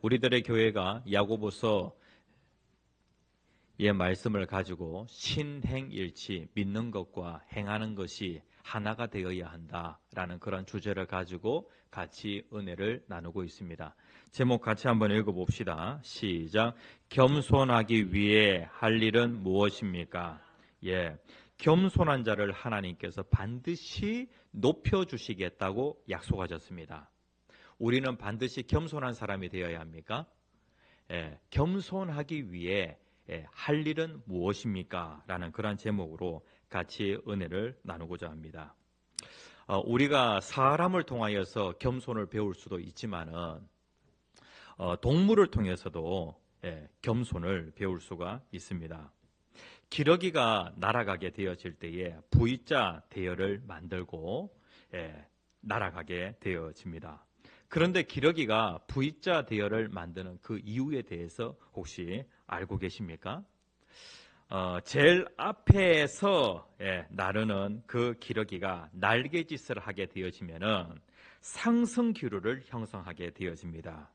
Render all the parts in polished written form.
우리들의 교회가 야고보서 의 말씀을 가지고 신행일치, 믿는 것과 행하는 것이 하나가 되어야 한다라는 그런 주제를 가지고 같이 은혜를 나누고 있습니다. 제목 같이 한번 읽어봅시다. 시작. 겸손하기 위해 할 일은 무엇입니까? 겸손한 자를 하나님께서 반드시 높여주시겠다고 약속하셨습니다. 우리는 반드시 겸손한 사람이 되어야 합니까? 겸손하기 위해 할 일은 무엇입니까? 라는 그런 제목으로 같이 은혜를 나누고자 합니다. 우리가 사람을 통하여서 겸손을 배울 수도 있지만은 동물을 통해서도 겸손을 배울 수가 있습니다. 기러기가 날아가게 되어질 때에 V자 대열을 만들고 날아가게 되어집니다. 그런데 기러기가 V자 대열을 만드는 그 이유에 대해서 혹시 알고 계십니까? 제일 앞에서 나르는 그 기러기가 날개짓을 하게 되어지면은 상승 기류를 형성하게 되어집니다.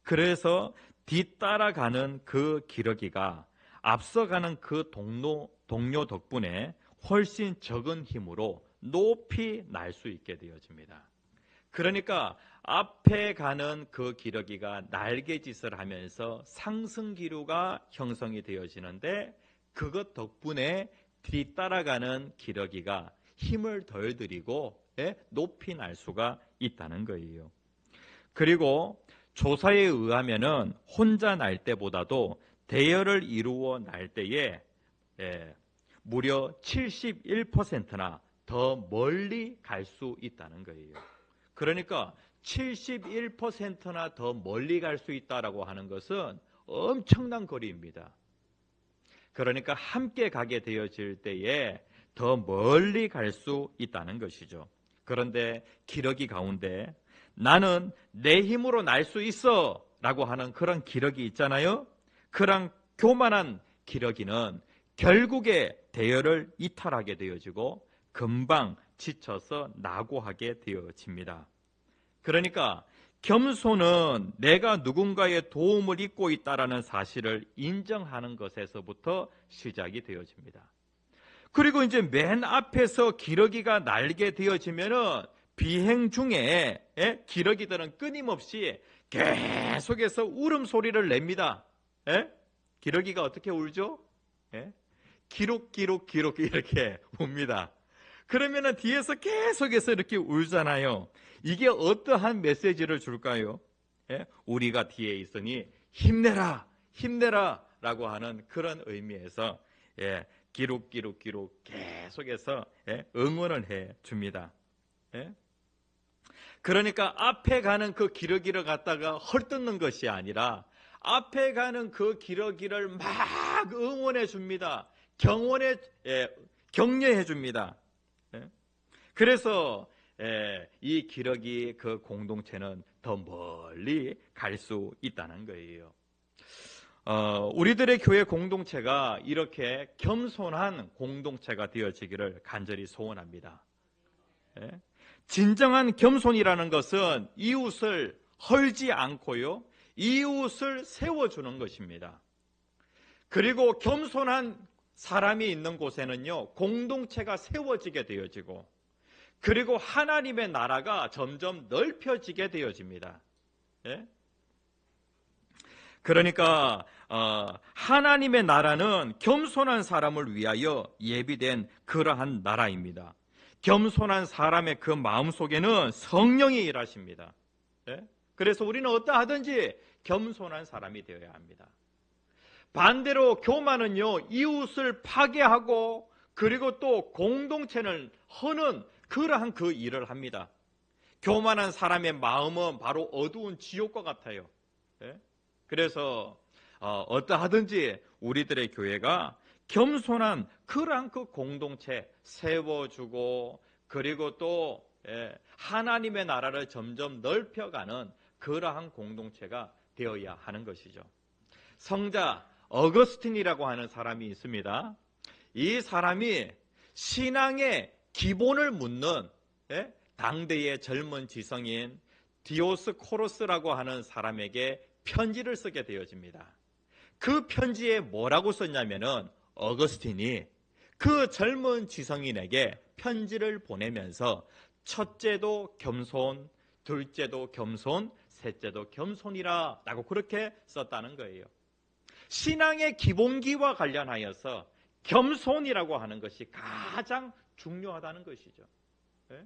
그래서 뒤따라가는 그 기러기가 앞서가는 그 동료 덕분에 훨씬 적은 힘으로 높이 날 수 있게 되어집니다. 그러니까 앞에 가는 그 기러기가 날개짓을 하면서 상승 기류가 형성이 되어지는데 그것 덕분에 뒤따라가는 기러기가 힘을 덜 들이고 높이 날 수가 있다는 거예요. 그리고 조사에 의하면은 혼자 날 때보다도 대열을 이루어 날 때에 무려 71%나 더 멀리 갈 수 있다는 거예요. 그러니까 71%나 더 멀리 갈 수 있다라고 하는 것은 엄청난 거리입니다. 그러니까 함께 가게 되어질 때에 더 멀리 갈 수 있다는 것이죠. 그런데 기러기 가운데 나는 내 힘으로 날 수 있어 라고 하는 그런 기러기 있잖아요. 그런 교만한 기러기는 결국에 대열을 이탈하게 되어지고 금방 지쳐서 낙오하게 되어집니다. 그러니까 겸손은 내가 누군가의 도움을 입고 있다라는 사실을 인정하는 것에서부터 시작이 되어집니다. 그리고 이제 맨 앞에서 기러기가 날게 되어지면은 비행 중에 기러기들은 끊임없이 계속해서 울음소리를 냅니다. 기러기가 어떻게 울죠? 기록 이렇게 웁니다. 그러면은 뒤에서 계속해서 이렇게 울잖아요. 이게 어떠한 메시지를 줄까요? 우리가 뒤에 있으니 힘내라 라고 하는 그런 의미에서 기록 계속해서 응원을 해 줍니다. 그러니까 앞에 가는 그 기러기를 갖다가 헐뜯는 것이 아니라 앞에 가는 그 기러기를 막 응원해 줍니다. 격려해 줍니다. 그래서 이 기러기 그 공동체는 더 멀리 갈 수 있다는 거예요. 우리들의 교회 공동체가 이렇게 겸손한 공동체가 되어지기를 간절히 소원합니다. 진정한 겸손이라는 것은 이웃을 헐지 않고요, 이웃을 세워주는 것입니다. 그리고 겸손한 사람이 있는 곳에는요, 공동체가 세워지게 되어지고, 그리고 하나님의 나라가 점점 넓혀지게 되어집니다. 그러니까 하나님의 나라는 겸손한 사람을 위하여 예비된 그러한 나라입니다. 겸손한 사람의 그 마음속에는 성령이 일하십니다. 그래서 우리는 어떠하든지 겸손한 사람이 되어야 합니다. 반대로 교만은요, 이웃을 파괴하고 그리고 또 공동체를 허는 그러한 그 일을 합니다. 교만한 사람의 마음은 바로 어두운 지옥과 같아요. 그래서 어떠하든지 우리들의 교회가 겸손한 그러한 그 공동체 세워주고, 그리고 또 하나님의 나라를 점점 넓혀가는 그러한 공동체가 되어야 하는 것이죠. 성자 어거스틴이라고 하는 사람이 있습니다. 이 사람이 신앙의 기본을 묻는 당대의 젊은 지성인 디오스코로스라고 하는 사람에게 편지를 쓰게 되어집니다. 그 편지에 뭐라고 썼냐면은 어거스틴이 그 젊은 지성인에게 편지를 보내면서 첫째도 겸손, 둘째도 겸손, 셋째도 겸손이라 라고 그렇게 썼다는 거예요. 신앙의 기본기와 관련하여서 겸손이라고 하는 것이 가장 중요하다는 것이죠. 네?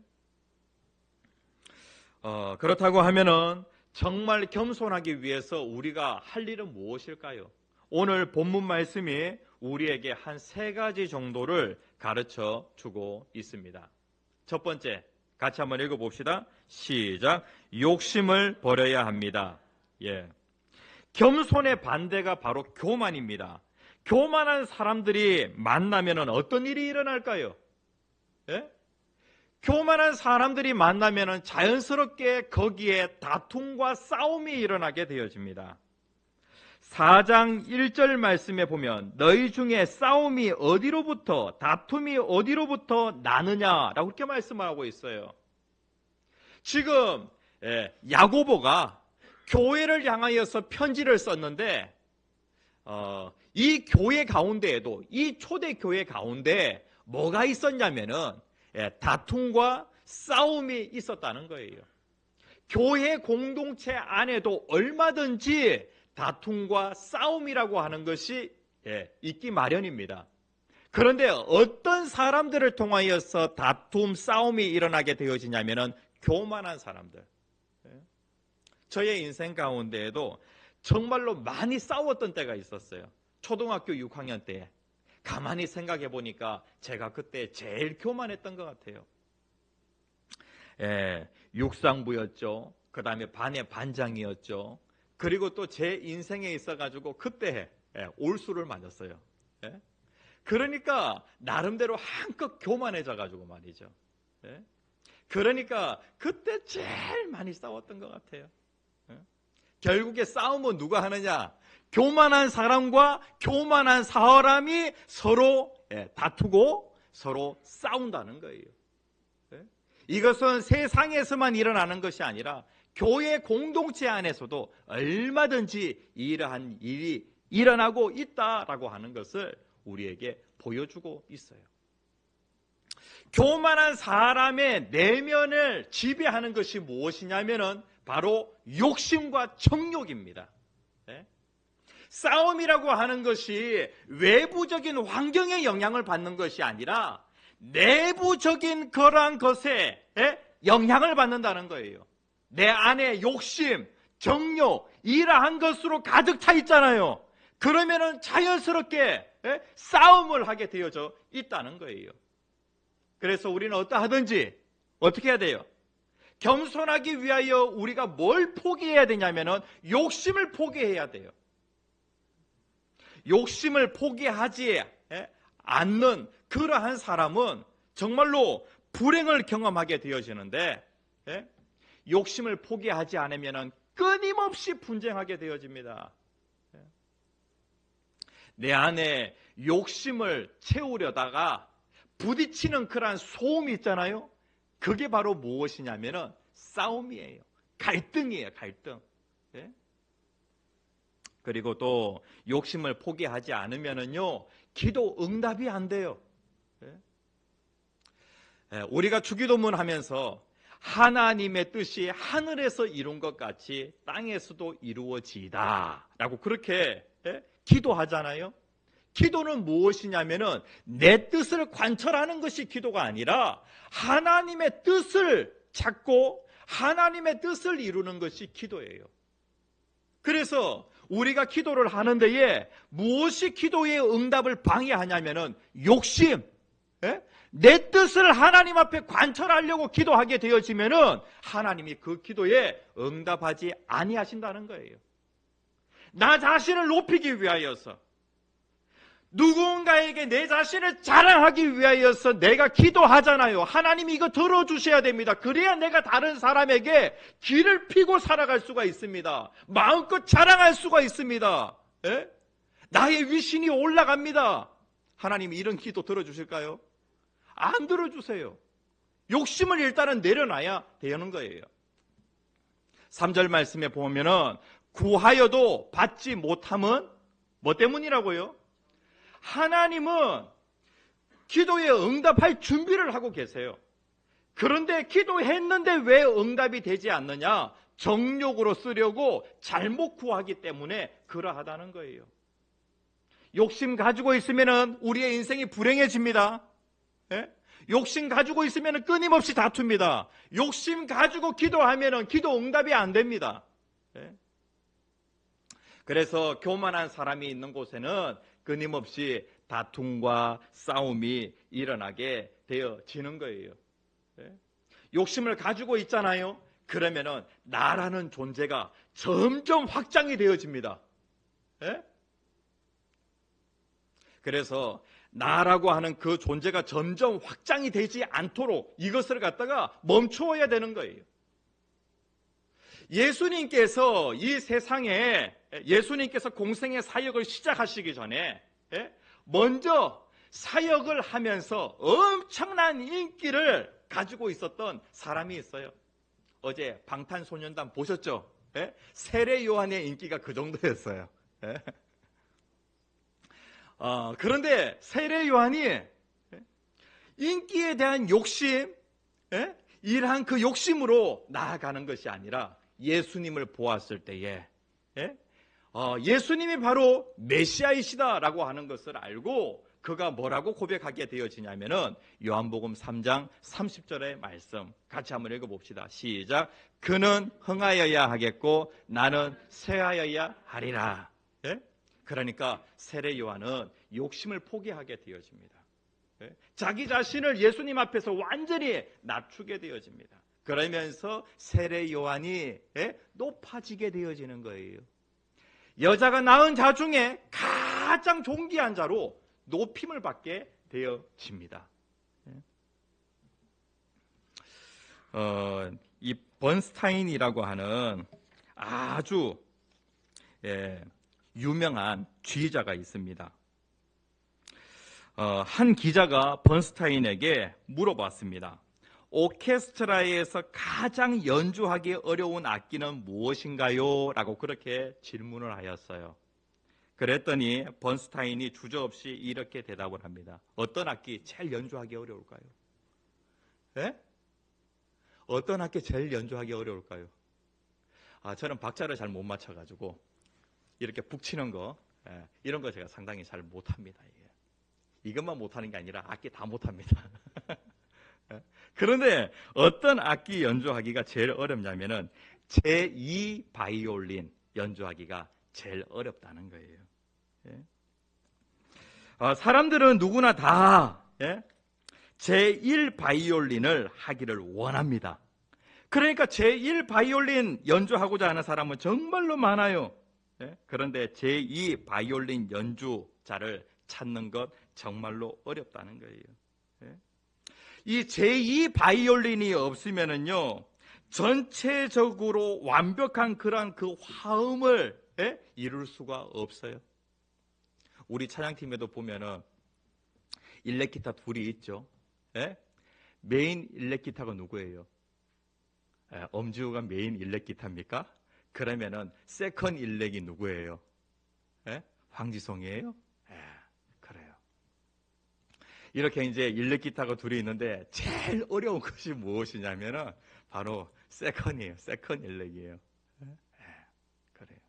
그렇다고 하면은 정말 겸손하기 위해서 우리가 할 일은 무엇일까요? 오늘 본문 말씀이 우리에게 한 3가지 정도를 가르쳐 주고 있습니다. 첫 번째, 같이 한번 읽어봅시다. 시작. 욕심을 버려야 합니다. 예. 겸손의 반대가 바로 교만입니다. 교만한 사람들이 만나면 어떤 일이 일어날까요? 예? 교만한 사람들이 만나면 자연스럽게 거기에 다툼과 싸움이 일어나게 되어집니다. 4장 1절 말씀에 보면 너희 중에 싸움이 어디로부터, 다툼이 어디로부터 나느냐라고 그렇게 말씀하고 있어요. 지금 야고보가 교회를 향하여서 편지를 썼는데 이 교회 가운데에도, 이 초대교회 가운데 뭐가 있었냐면은 다툼과 싸움이 있었다는 거예요. 교회 공동체 안에도 얼마든지 다툼과 싸움이라고 하는 것이 있기 마련입니다. 그런데 어떤 사람들을 통하여서 다툼, 싸움이 일어나게 되어지냐면은 교만한 사람들. 저의 인생 가운데에도 정말로 많이 싸웠던 때가 있었어요. 초등학교 6학년 때. 가만히 생각해 보니까 제가 그때 제일 교만했던 것 같아요. 육상부였죠. 그 다음에 반의 반장이었죠. 그리고 또 제 인생에 있어가지고 그때 올수를 맞았어요. 그러니까 나름대로 한껏 교만해져가지고 말이죠. 그러니까 그때 제일 많이 싸웠던 것 같아요. 결국에 싸움은 누가 하느냐? 교만한 사람과 교만한 사람이 서로 다투고 서로 싸운다는 거예요. 이것은 세상에서만 일어나는 것이 아니라 교회 공동체 안에서도 얼마든지 이러한 일이 일어나고 있다라고 하는 것을 우리에게 보여주고 있어요. 교만한 사람의 내면을 지배하는 것이 무엇이냐면은 바로 욕심과 정욕입니다. 싸움이라고 하는 것이 외부적인 환경의 영향을 받는 것이 아니라 내부적인 그러한 것에 영향을 받는다는 거예요. 내 안에 욕심, 정욕 이러한 것으로 가득 차 있잖아요. 그러면은 자연스럽게 싸움을 하게 되어져 있다는 거예요. 그래서 우리는 어떠하든지 어떻게 해야 돼요? 겸손하기 위하여 우리가 뭘 포기해야 되냐면은 욕심을 포기해야 돼요. 욕심을 포기하지 않는 그러한 사람은 정말로 불행을 경험하게 되어지는데 욕심을 포기하지 않으면 끊임없이 분쟁하게 되어집니다. 내 안에 욕심을 채우려다가 부딪히는 그러한 소음이 있잖아요. 그게 바로 무엇이냐면은 싸움이에요. 갈등이에요. 갈등. 그리고 또 욕심을 포기하지 않으면은요 기도 응답이 안 돼요. 우리가 주기도문 하면서 하나님의 뜻이 하늘에서 이룬 것 같이 땅에서도 이루어지다 라고 그렇게 기도하잖아요. 기도는 무엇이냐면은 내 뜻을 관철하는 것이 기도가 아니라 하나님의 뜻을 찾고 하나님의 뜻을 이루는 것이 기도예요. 그래서 우리가 기도를 하는 데에 무엇이 기도의 응답을 방해하냐면은 욕심, 내 뜻을 하나님 앞에 관철하려고 기도하게 되어지면은 하나님이 그 기도에 응답하지 아니하신다는 거예요. 나 자신을 높이기 위하여서, 누군가에게 내 자신을 자랑하기 위하여서 내가 기도하잖아요. 하나님이 이거 들어주셔야 됩니다. 그래야 내가 다른 사람에게 길을 피고 살아갈 수가 있습니다. 마음껏 자랑할 수가 있습니다. 나의 위신이 올라갑니다. 하나님이 이런 기도 들어주실까요? 안 들어주세요. 욕심을 일단은 내려놔야 되는 거예요. 3절 말씀에 보면은 구하여도 받지 못함은 뭐 때문이라고요? 하나님은 기도에 응답할 준비를 하고 계세요. 그런데 기도했는데 왜 응답이 되지 않느냐? 정욕으로 쓰려고 잘못 구하기 때문에 그러하다는 거예요. 욕심 가지고 있으면 우리의 인생이 불행해집니다. 예? 욕심 가지고 있으면 끊임없이 다툽니다. 욕심 가지고 기도하면 기도 응답이 안 됩니다. 예? 그래서 교만한 사람이 있는 곳에는 끊임없이 다툼과 싸움이 일어나게 되어지는 거예요. 예? 욕심을 가지고 있잖아요. 그러면은 나라는 존재가 점점 확장이 되어집니다. 예? 그래서 나라고 하는 그 존재가 점점 확장이 되지 않도록 이것을 갖다가 멈추어야 되는 거예요. 예수님께서 이 세상에 예수님께서 공생의 사역을 시작하시기 전에 먼저 사역을 하면서 엄청난 인기를 가지고 있었던 사람이 있어요. 어제 방탄소년단 보셨죠? 세례 요한의 인기가 그 정도였어요. 그런데 세례 요한이 인기에 대한 욕심, 이러한 그 욕심으로 나아가는 것이 아니라 예수님을 보았을 때에 예수님이 바로 메시아이시다라고 하는 것을 알고 그가 뭐라고 고백하게 되어지냐면은 요한복음 3장 30절의 말씀 같이 한번 읽어봅시다. 시작. 그는 흥하여야 하겠고 나는 쇠하여야 하리라. 그러니까 세례 요한은 욕심을 포기하게 되어집니다. 자기 자신을 예수님 앞에서 완전히 낮추게 되어집니다. 그러면서 세례 요한이 높아지게 되어지는 거예요. 여자가 낳은 자 중에 가장 존귀한 자로 높임을 받게 되어집니다. 이 번스타인이라고 하는 아주 유명한 지휘자가 있습니다. 한 기자가 번스타인에게 물어봤습니다. 오케스트라에서 가장 연주하기 어려운 악기는 무엇인가요? 라고 그렇게 질문을 하였어요. 그랬더니 번스타인이 주저없이 이렇게 대답을 합니다. 어떤 악기 제일 연주하기 어려울까요? 어떤 악기 제일 연주하기 어려울까요? 저는 박자를 잘 못 맞춰가지고 이렇게 북치는 거, 이런 거 제가 상당히 잘 못합니다. 이것만 못하는 게 아니라 악기 다 못합니다. 그런데 어떤 악기 연주하기가 제일 어렵냐면은 제2 바이올린 연주하기가 제일 어렵다는 거예요. 사람들은 누구나 다 제1 바이올린을 하기를 원합니다. 그러니까 제1 바이올린 연주하고자 하는 사람은 정말로 많아요. 그런데 제2 바이올린 연주자를 찾는 것 정말로 어렵다는 거예요. 이 제2 바이올린이 없으면은요, 전체적으로 완벽한 그런 그 화음을 이룰 수가 없어요. 우리 찬양팀에도 보면은 일렉기타 둘이 있죠. 메인 일렉기타가 누구예요? 엄지우가 메인 일렉기타입니까? 그러면은 세컨 일렉이 누구예요? 황지성이에요? 그래요. 이렇게 이제 일렉기타가 둘이 있는데 제일 어려운 것이 무엇이냐면은 바로 세컨이에요. 세컨 일렉이에요. 그래요.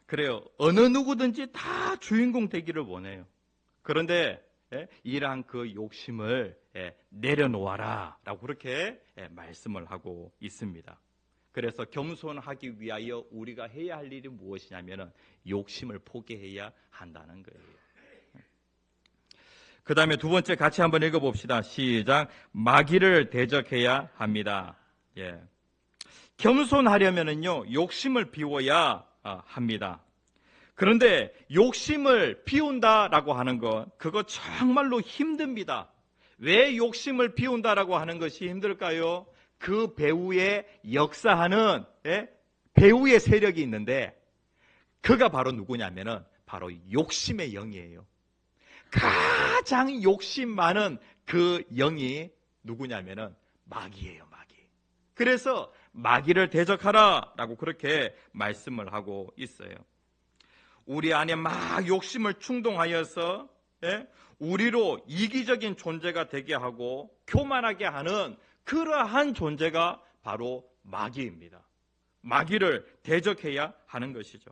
그래요. 어느 누구든지 다 주인공 되기를 원해요. 그런데 이러한 그 욕심을 내려놓아라 라고 그렇게 말씀을 하고 있습니다. 그래서 겸손하기 위하여 우리가 해야 할 일이 무엇이냐면 욕심을 포기해야 한다는 거예요. 그 다음에 두 번째 같이 한번 읽어봅시다. 시작. 마귀를 대적해야 합니다. 겸손하려면요 욕심을 비워야 합니다. 그런데 욕심을 비운다라고 하는 것, 그거 정말로 힘듭니다. 왜 욕심을 비운다라고 하는 것이 힘들까요? 그 배후에 역사하는 배후의 세력이 있는데 그가 바로 누구냐면은 바로 욕심의 영이에요. 가장 욕심 많은 그 영이 누구냐면은 마귀예요, 마귀. 그래서 마귀를 대적하라라고 그렇게 말씀을 하고 있어요. 우리 안에 막 욕심을 충동하여서 우리로 이기적인 존재가 되게 하고 교만하게 하는 그러한 존재가 바로 마귀입니다. 마귀를 대적해야 하는 것이죠.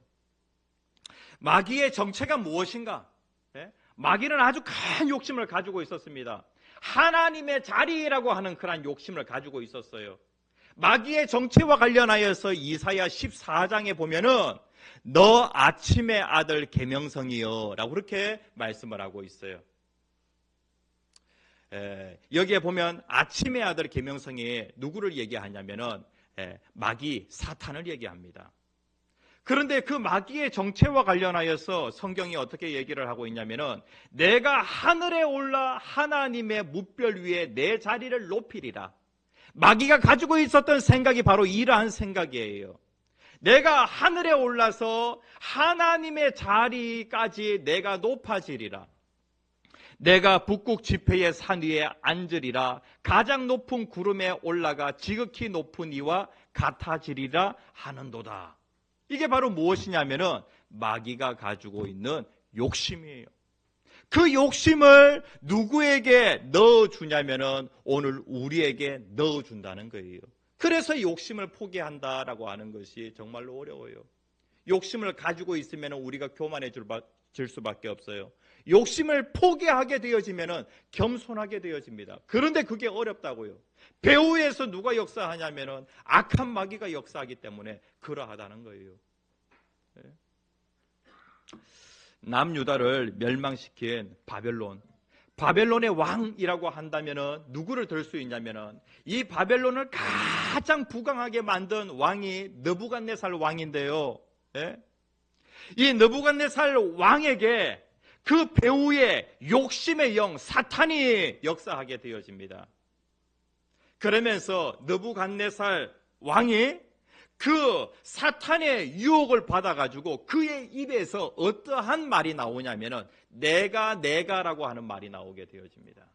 마귀의 정체가 무엇인가? 마귀는 아주 큰 욕심을 가지고 있었습니다. 하나님의 자리라고 하는 그런 욕심을 가지고 있었어요. 마귀의 정체와 관련하여서 이사야 14장에 보면은 너 아침의 아들 계명성이여 라고 그렇게 말씀을 하고 있어요. 여기에 보면 아침의 아들 계명성이 누구를 얘기하냐면은 마귀 사탄을 얘기합니다. 그런데 그 마귀의 정체와 관련하여서 성경이 어떻게 얘기를 하고 있냐면은 내가 하늘에 올라 하나님의 뭇별 위에 내 자리를 높이리라. 마귀가 가지고 있었던 생각이 바로 이러한 생각이에요. 내가 하늘에 올라서 하나님의 자리까지 내가 높아지리라. 내가 북극 지폐의 산 위에 앉으리라. 가장 높은 구름에 올라가 지극히 높은 이와 같아지리라 하는도다. 이게 바로 무엇이냐면은 마귀가 가지고 있는 욕심이에요. 그 욕심을 누구에게 넣어주냐면은 오늘 우리에게 넣어준다는 거예요. 그래서 욕심을 포기한다라고 하는 것이 정말로 어려워요. 욕심을 가지고 있으면 우리가 교만해질 수밖에 없어요. 욕심을 포기하게 되어지면 겸손하게 되어집니다. 그런데 그게 어렵다고요. 배후에서 누가 역사하냐면 악한 마귀가 역사하기 때문에 그러하다는 거예요. 남유다를 멸망시킨 바벨론의 왕이라고 한다면 누구를 들 수 있냐면 이 바벨론을 가장 부강하게 만든 왕이 느부갓네살 왕인데요. 이 느부갓네살 왕에게 그 배후의 욕심의 영 사탄이 역사하게 되어집니다. 그러면서 느부갓네살 왕이 그 사탄의 유혹을 받아가지고 그의 입에서 어떠한 말이 나오냐면은 내가라고 하는 말이 나오게 되어집니다.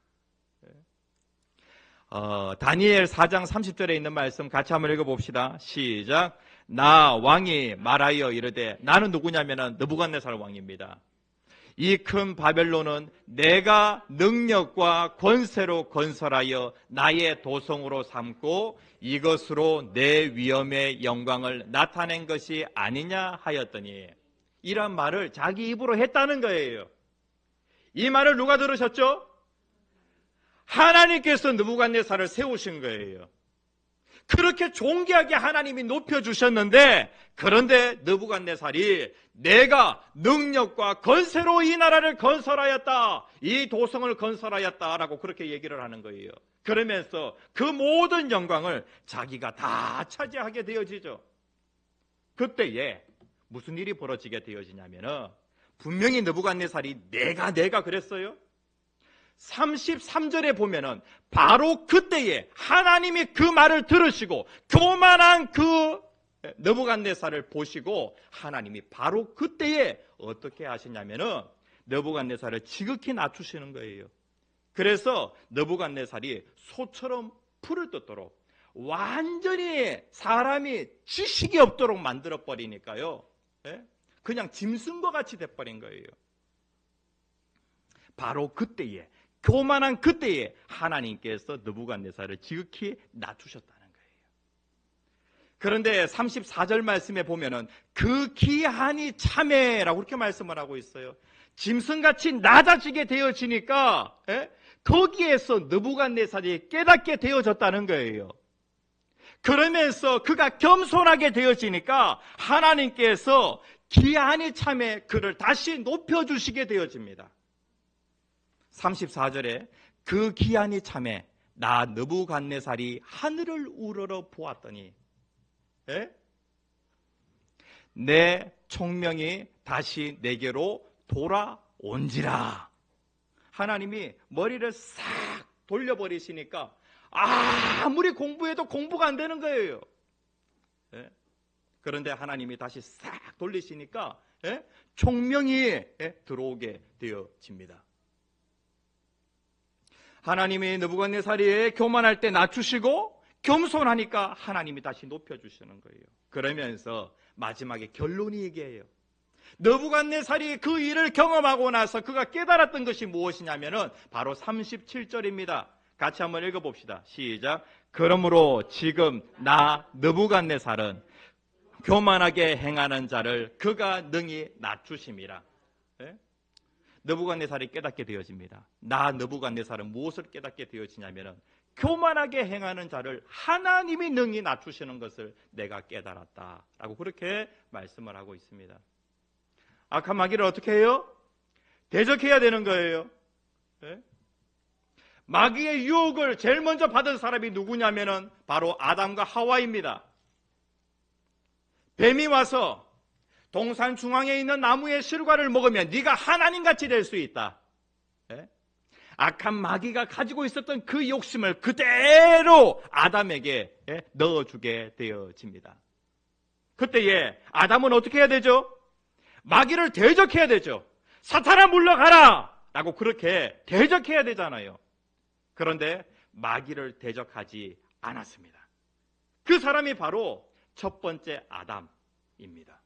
다니엘 4장 30절에 있는 말씀 같이 한번 읽어봅시다. 시작. 나 왕이 말하여 이르되 나는 누구냐면은 느부갓네살 왕입니다. 이 큰 바벨론은 내가 능력과 권세로 건설하여 나의 도성으로 삼고 이것으로 내 위엄의 영광을 나타낸 것이 아니냐 하였더니 이런 말을 자기 입으로 했다는 거예요. 이 말을 누가 들으셨죠? 하나님께서 느부갓네살을 세우신 거예요. 그렇게 존귀하게 하나님이 높여주셨는데 그런데 느부갓네살이 내가 능력과 건세로 이 나라를 건설하였다. 이 도성을 건설하였다라고 그렇게 얘기를 하는 거예요. 그러면서 그 모든 영광을 자기가 다 차지하게 되어지죠. 그때에 무슨 일이 벌어지게 되어지냐면은 분명히 느부갓네살이 내가 그랬어요. 33절에 보면은 바로 그때에 하나님이 그 말을 들으시고 교만한 그 느부갓네살을 보시고 하나님이 바로 그때에 어떻게 하시냐면은 느부갓네살을 지극히 낮추시는 거예요. 그래서 느부갓네살이 소처럼 풀을 뜯도록 완전히 사람이 지식이 없도록 만들어 버리니까요. 그냥 짐승과 같이 돼버린 거예요. 바로 그때에 교만한 그때에 하나님께서 느부갓네살을 지극히 낮추셨다는 거예요. 그런데 34절 말씀에 보면은 그 기한이 참해라고 그렇게 말씀을 하고 있어요. 짐승같이 낮아지게 되어지니까 거기에서 느부갓네살이 깨닫게 되어졌다는 거예요. 그러면서 그가 겸손하게 되어지니까 하나님께서 기한이 참해 그를 다시 높여주시게 되어집니다. 34절에 그 기한이 참해 나 느부갓네살이 하늘을 우러러 보았더니 내 총명이 다시 내게로 돌아온지라. 하나님이 머리를 싹 돌려버리시니까 아무리 공부해도 공부가 안 되는 거예요. 그런데 하나님이 다시 싹 돌리시니까 총명이 들어오게 되어집니다. 하나님이 느부갓네살이 교만할 때 낮추시고 겸손하니까 하나님이 다시 높여주시는 거예요. 그러면서 마지막에 결론이 얘기해요. 느부갓네살이 그 일을 경험하고 나서 그가 깨달았던 것이 무엇이냐면은 바로 37절입니다. 같이 한번 읽어봅시다. 시작. 그러므로 지금 나 느부갓네살은 교만하게 행하는 자를 그가 능히 낮추심이라. 네? 느부갓네살이 깨닫게 되어집니다. 나 느부갓네살은 무엇을 깨닫게 되어지냐면은 교만하게 행하는 자를 하나님이 능히 낮추시는 것을 내가 깨달았다라고 그렇게 말씀을 하고 있습니다. 악한 마귀를 어떻게 해요? 대적해야 되는 거예요. 네? 마귀의 유혹을 제일 먼저 받은 사람이 누구냐면은 바로 아담과 하와입니다. 뱀이 와서 동산 중앙에 있는 나무의 실과를 먹으면 네가 하나님같이 될 수 있다. 네? 악한 마귀가 가지고 있었던 그 욕심을 그대로 아담에게 넣어주게 되어집니다. 그때에 아담은 어떻게 해야 되죠? 마귀를 대적해야 되죠. 사탄아 물러가라! 라고 그렇게 대적해야 되잖아요. 그런데 마귀를 대적하지 않았습니다. 그 사람이 바로 첫 번째 아담입니다.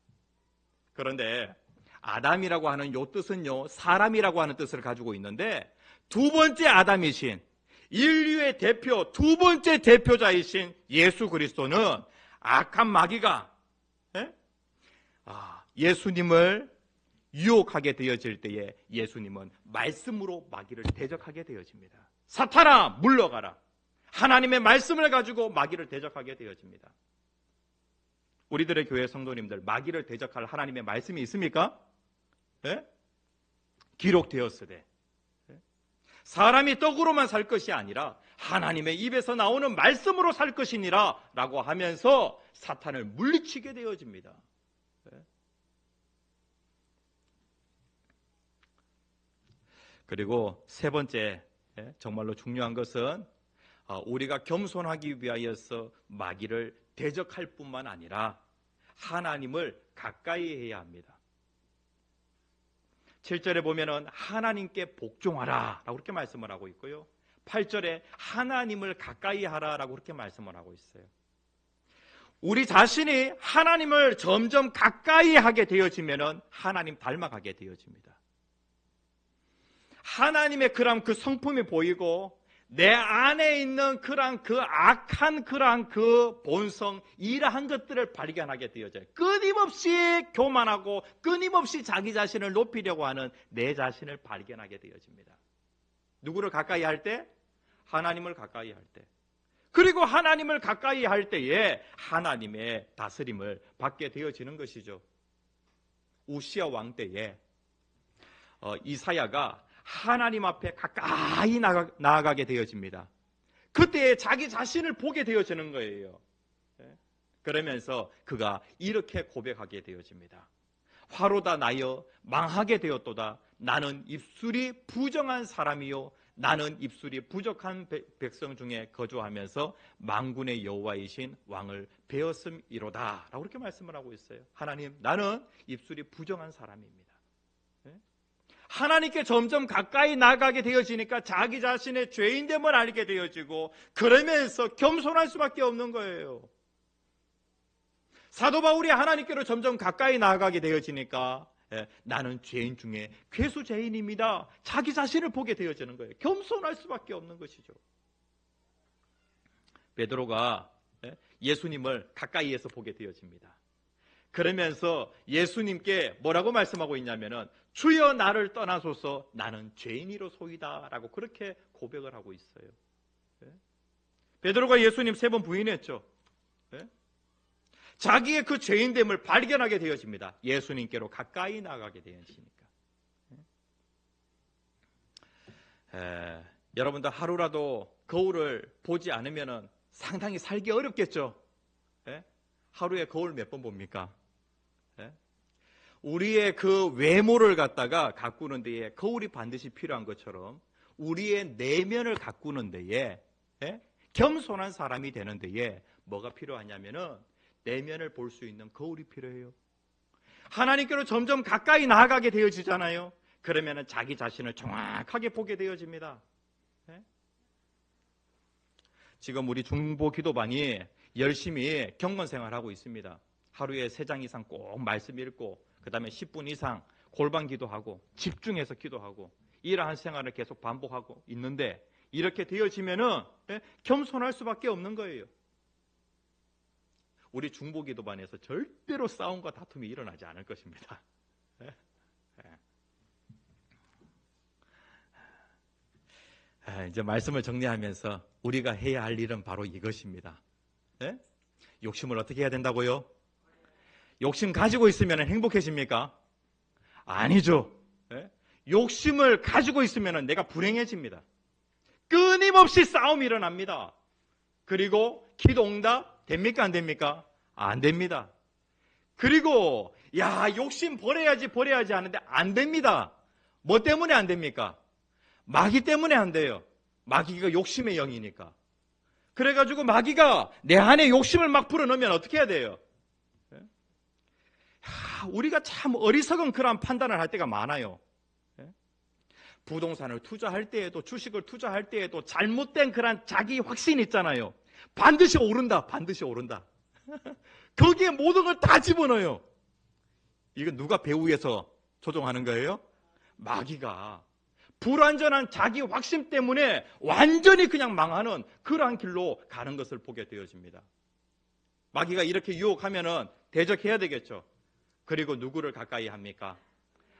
그런데 아담이라고 하는 요 뜻은요, 사람이라고 하는 뜻을 가지고 있는데 두 번째 아담이신 인류의 대표, 두 번째 대표자이신 예수 그리스도는 악한 마귀가 예수님을 유혹하게 되어질 때에 예수님은 말씀으로 마귀를 대적하게 되어집니다. 사탄아 물러가라. 하나님의 말씀을 가지고 마귀를 대적하게 되어집니다. 우리들의 교회 성도님들, 마귀를 대적할 하나님의 말씀이 있습니까? 네? 기록되었으되 사람이 떡으로만 살 것이 아니라 하나님의 입에서 나오는 말씀으로 살 것이니라 라고 하면서 사탄을 물리치게 되어집니다. 그리고 세 번째, 정말로 중요한 것은 우리가 겸손하기 위하여서 마귀를 대적할 뿐만 아니라 하나님을 가까이 해야 합니다. 7절에 보면은 하나님께 복종하라 라고 그렇게 말씀을 하고 있고요. 8절에 하나님을 가까이 하라 라고 그렇게 말씀을 하고 있어요. 우리 자신이 하나님을 점점 가까이 하게 되어지면은 하나님 닮아가게 되어집니다. 하나님의 그런 그 성품이 보이고 내 안에 있는 그런 그 악한 그런 그 본성 이러한 것들을 발견하게 되어져요. 끊임없이 교만하고 끊임없이 자기 자신을 높이려고 하는 내 자신을 발견하게 되어집니다. 누구를 가까이 할 때? 하나님을 가까이 할 때. 그리고 하나님을 가까이 할 때에 하나님의 다스림을 받게 되어지는 것이죠. 우시야 왕 때에 이사야가 하나님 앞에 가까이 나아가게 되어집니다. 그때 자기 자신을 보게 되어지는 거예요. 그러면서 그가 이렇게 고백하게 되어집니다. 화로다 나여 망하게 되었도다. 나는 입술이 부정한 사람이요 나는 입술이 부족한 백성 중에 거주하면서 만군의 여호와이신 왕을 배웠음이로다 라고 그렇게 말씀을 하고 있어요. 하나님, 나는 입술이 부정한 사람입니다. 하나님께 점점 가까이 나가게 되어지니까 자기 자신의 죄인됨을 알게 되어지고 그러면서 겸손할 수밖에 없는 거예요. 사도 바울이 하나님께로 점점 가까이 나아가게 되어지니까 나는 죄인 중에 괴수 죄인입니다. 자기 자신을 보게 되어지는 거예요. 겸손할 수밖에 없는 것이죠. 베드로가 예수님을 가까이에서 보게 되어집니다. 그러면서 예수님께 뭐라고 말씀하고 있냐면은 주여 나를 떠나소서 나는 죄인이로소이다 라고 그렇게 고백을 하고 있어요. 베드로가 예수님 3번 부인했죠. 자기의 그 죄인됨을 발견하게 되어집니다. 예수님께로 가까이 나가게 되어지니까. 여러분들 하루라도 거울을 보지 않으면 상당히 살기 어렵겠죠. 하루에 거울 몇 번 봅니까? 우리의 그 외모를 갖다가 가꾸는 데에 거울이 반드시 필요한 것처럼 우리의 내면을 가꾸는 데에 겸손한 사람이 되는 데에 뭐가 필요하냐면은 내면을 볼 수 있는 거울이 필요해요. 하나님께로 점점 가까이 나아가게 되어지잖아요. 그러면은 자기 자신을 정확하게 보게 되어집니다. 지금 우리 중보 기도반이 열심히 경건 생활하고 있습니다. 하루에 3장 이상 꼭 말씀 읽고 그 다음에 10분 이상 골방 기도하고 집중해서 기도하고 이러한 생활을 계속 반복하고 있는데 이렇게 되어지면은 겸손할 수밖에 없는 거예요. 우리 중보 기도반에서 절대로 싸움과 다툼이 일어나지 않을 것입니다. 이제 말씀을 정리하면서 우리가 해야 할 일은 바로 이것입니다. 욕심을 어떻게 해야 된다고요? 욕심 가지고 있으면 행복해집니까? 아니죠. 욕심을 가지고 있으면 내가 불행해집니다. 끊임없이 싸움이 일어납니다. 그리고 기도 응답 됩니까? 안 됩니까? 안 됩니다. 그리고 욕심 버려야지 하는데 안 됩니다. 뭐 때문에 안 됩니까? 마귀 때문에 안 돼요. 마귀가 욕심의 영이니까. 그래가지고 마귀가 내 안에 욕심을 막 불어넣으면 어떻게 해야 돼요? 우리가 참 어리석은 그런 판단을 할 때가 많아요. 부동산을 투자할 때에도 주식을 투자할 때에도 잘못된 그런 자기 확신이 있잖아요. 반드시 오른다. 거기에 모든 걸 다 집어넣어요. 이건 누가 배후에서 조종하는 거예요? 마귀가 불완전한 자기 확신 때문에 완전히 그냥 망하는 그러한 길로 가는 것을 보게 되어집니다. 마귀가 이렇게 유혹하면은 대적해야 되겠죠. 그리고 누구를 가까이 합니까?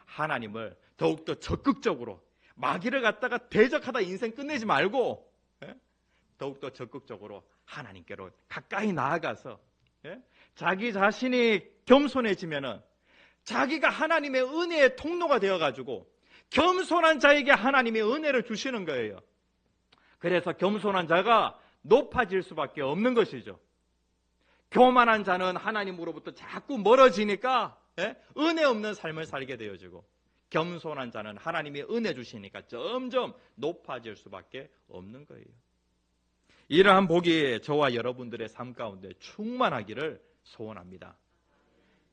하나님을 더욱더 적극적으로 마귀를 갖다가 대적하다 인생 끝내지 말고 더욱더 적극적으로 하나님께로 가까이 나아가서 자기 자신이 겸손해지면은 자기가 하나님의 은혜의 통로가 되어가지고 겸손한 자에게 하나님의 은혜를 주시는 거예요. 그래서 겸손한 자가 높아질 수밖에 없는 것이죠. 교만한 자는 하나님으로부터 자꾸 멀어지니까 은혜 없는 삶을 살게 되어지고 겸손한 자는 하나님의 은혜 주시니까 점점 높아질 수밖에 없는 거예요. 이러한 복이 저와 여러분들의 삶 가운데 충만하기를 소원합니다.